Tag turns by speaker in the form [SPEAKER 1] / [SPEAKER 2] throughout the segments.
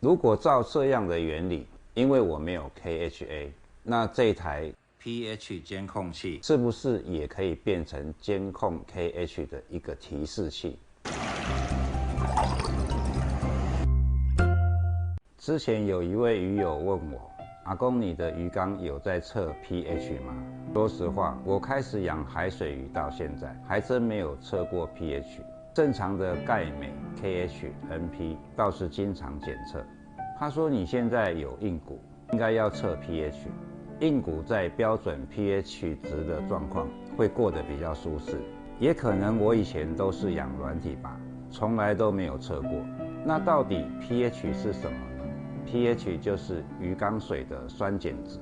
[SPEAKER 1] 如果照这样的原理，因为我没有 KHA， 那这台 pH 监控器是不是也可以变成监控 KH 的一个提示器？之前有一位鱼友问我，阿公，你的鱼缸有在测 pH 吗？说实话，我开始养海水鱼到现在，还真没有测过 pH。正常的钙镁、KH、NP 倒是经常检测。他说你现在有硬骨，应该要测 pH。硬骨在标准 pH 值的状况会过得比较舒适，也可能我以前都是养软体吧，从来都没有测过。那到底 pH 是什么呢？ pH 就是鱼缸水的酸碱值，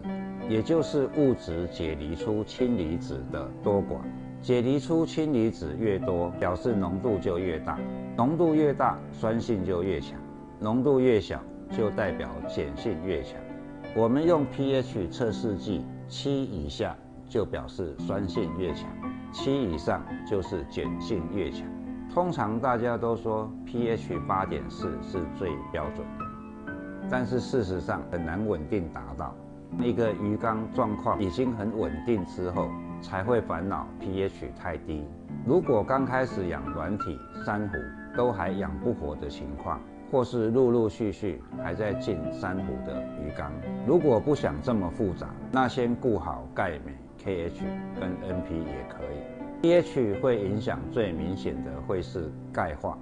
[SPEAKER 1] 也就是物质解离出氢离子的多寡。解离出氢离子越多，表示浓度就越大，浓度越大，酸性就越强，浓度越小，就代表碱性越强。我们用 pH 测试剂7以下就表示酸性越强，7以上就是碱性越强。通常大家都说 pH 8.4是最标准的，但是事实上很难稳定达到。一个鱼缸状况已经很稳定之后，才会烦恼 pH 太低。如果刚开始养软体、珊瑚都还养不活的情况，或是陆陆续续还在进珊瑚的鱼缸，如果不想这么复杂，那先顾好钙镁、KH 跟 NP 也可以。pH 会影响最明显的会是钙化。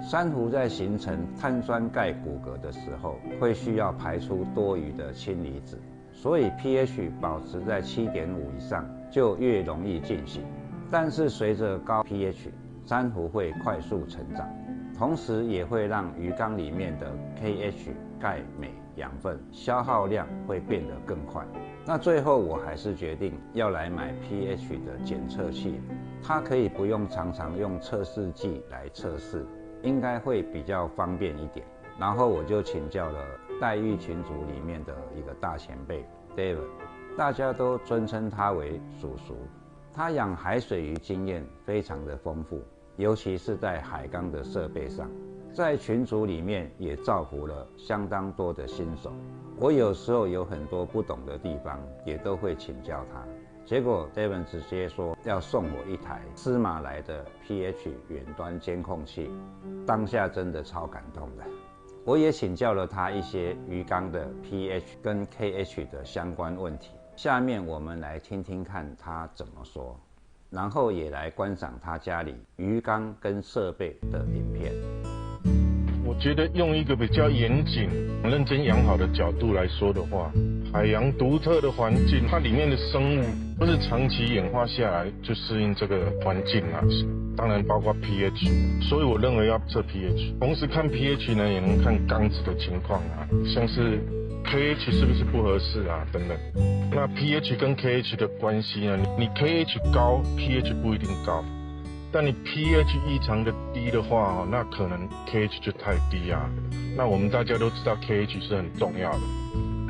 [SPEAKER 1] 珊瑚在形成碳酸钙骨骼的时候，会需要排出多余的氢离子，所以 pH 保持在7.5以上就越容易进行。但是随着高 pH， 珊瑚会快速成长，同时也会让鱼缸里面的 KH、钙、镁、养分消耗量会变得更快。那最后我还是决定要来买 pH 的检测器，它可以不用常常用测试剂来测试，应该会比较方便一点。然后我就请教了待遇群组里面的一个大前辈 David， 大家都尊称他为叔叔。他养海水鱼经验非常的丰富，尤其是在海缸的设备上，在群组里面也造福了相当多的新手。我有时候有很多不懂的地方，也都会请教他。结果 David 直接说要送我一台司马来的 pH 远端监控器，当下真的超感动的。我也请教了他一些鱼缸的 pH 跟 KH 的相关问题。下面我们来听听看他怎么说，然后也来观赏他家里鱼缸跟设备的影片。
[SPEAKER 2] 我觉得用一个比较严谨、认真养好的角度来说的话，海洋独特的环境，它里面的生物都是长期演化下来就适应这个环境啊，当然包括 pH， 所以我认为要测 pH， 同时看 pH 呢，也能看缸子的情况啊，像是 KH 是不是不合适啊等等。那 pH 跟 KH 的关系呢，你 KH 高 ，pH 不一定高。但你 pH 异常的低的话，那可能 KH 就太低啊。那我们大家都知道 KH 是很重要的。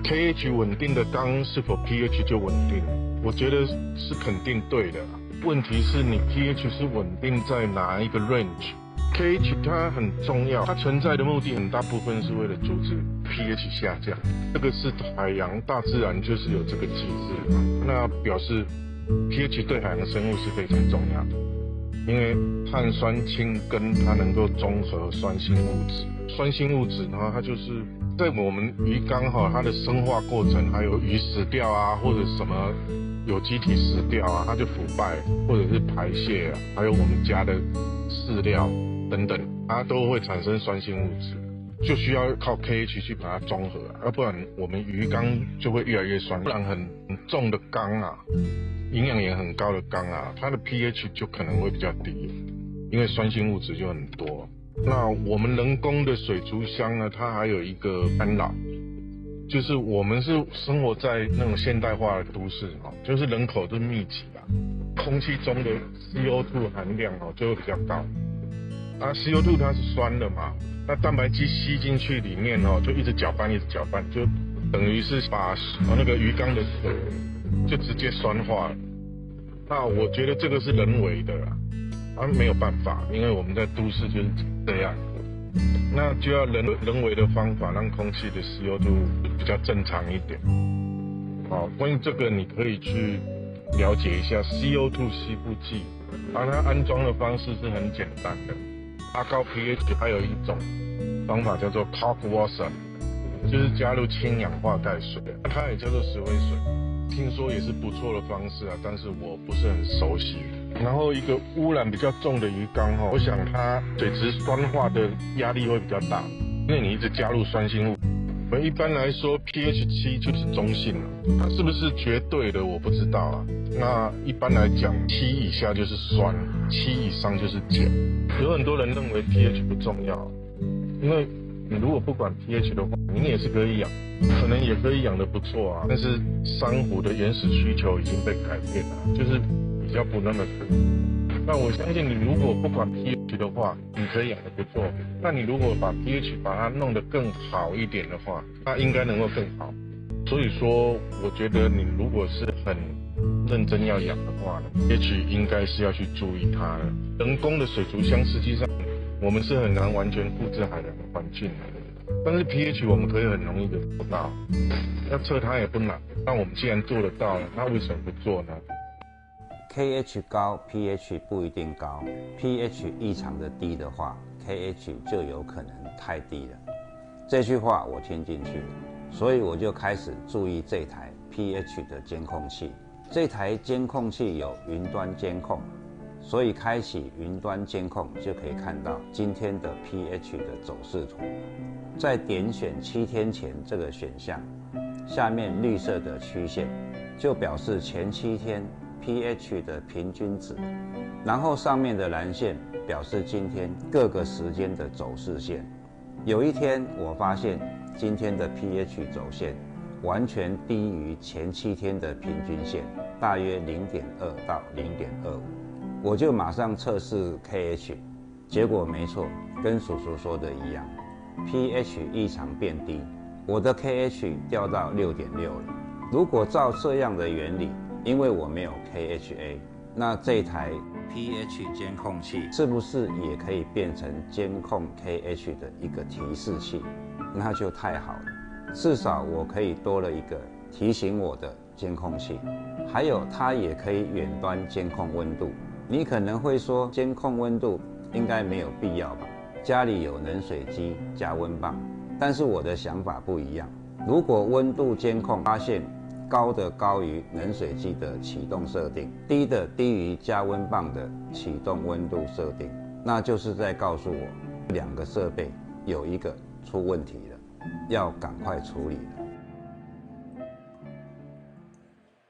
[SPEAKER 2] KH 稳定的缸是否 pH 就稳定？我觉得是肯定对的。问题是你 pH 是稳定在哪一个 range？KH 它很重要，它存在的目的很大部分是为了阻止 pH 下降。这个是海洋大自然就是有这个机制，那表示 pH 对海洋生物是非常重要的。因为碳酸氢根它能够中和酸性物质，酸性物质呢，它就是在我们鱼缸它的生化过程，还有鱼死掉啊，或者什么有机体死掉啊，它就腐败，或者是排泄啊，还有我们加的饲料等等，它都会产生酸性物质，就需要靠 KH 去把它中和，要不然我们鱼缸就会越来越酸，不然很重的缸啊。营养也很高的缸啊，它的 pH 就可能会比较低，因为酸性物质就很多。那我们人工的水族箱呢，它还有一个干扰，就是我们是生活在那种现代化的都市就是人口都密集啊，空气中的 CO2 含量就会比较高。啊 CO2 它是酸的嘛，那蛋白质吸进去里面就一直搅拌，就等于是把那个鱼缸的水就直接酸化了。那我觉得这个是人为的啦，没有办法，因为我们在都市就是这样。那就要人为的方法让空气的 CO2 比较正常一点。好，关于这个你可以去了解一下 CO2 吸附剂，它安装的方式是很简单的。拉高 pH 还有一种方法叫做 Cork Water， 就是加入氢氧化钙水，它也叫做石灰水，听说也是不错的方式啊，但是我不是很熟悉。然后一个污染比较重的鱼缸我想它水质酸化的压力会比较大，因为你一直加入酸性物。一般来说 pH 7就是中性了，它是不是绝对的我不知道啊。那一般来讲7以下就是酸，7以上就是碱。有很多人认为 pH 不重要，因为你如果不管 pH 的话，你也是可以养，可能也可以养得不错啊。但是珊瑚的原始需求已经被改变了，就是比较不那么可。那我相信你如果不管 pH 的话，你可以养得不错。那你如果把 pH 把它弄得更好一点的话，那应该能够更好。所以说，我觉得你如果是很认真要养的话呢 ，pH 应该是要去注意它的。人工的水族箱实际上我们是很难完全复制海洋的环境的，但是 pH 我们可以很容易的做到，要测它也不难。那我们既然做得到了，那为什么不做呢
[SPEAKER 1] ？KH 高 pH 不一定高 ，pH 异常的低的话 ，KH 就有可能太低了。这句话我听进去了，所以我就开始注意这台 pH 的监控器。这台监控器有云端监控，所以开启云端监控就可以看到今天的 pH 的走势图。再点选7天前这个选项，下面绿色的曲线就表示前7天pH 的平均值，然后上面的蓝线表示今天各个时间的走势线。有一天我发现今天的 pH 走线完全低于前7天的平均线，大约 0.2 到 0.25， 我就马上测试 KH， 结果没错，跟叔叔说的一样， pH 异常变低，我的 KH 掉到 6.6 了。如果照这样的原理，因为我没有 KHA， 那这台 pH 监控器是不是也可以变成监控 KH 的一个提示器？那就太好了，至少我可以多了一个提醒我的监控器。还有它也可以远端监控温度。你可能会说，监控温度应该没有必要吧？家里有冷水机加温棒。但是我的想法不一样，如果温度监控发现高的高于冷水机的启动设定，低的低于加温棒的启动温度设定，那就是在告诉我2个设备有一个出问题了，要赶快处理了。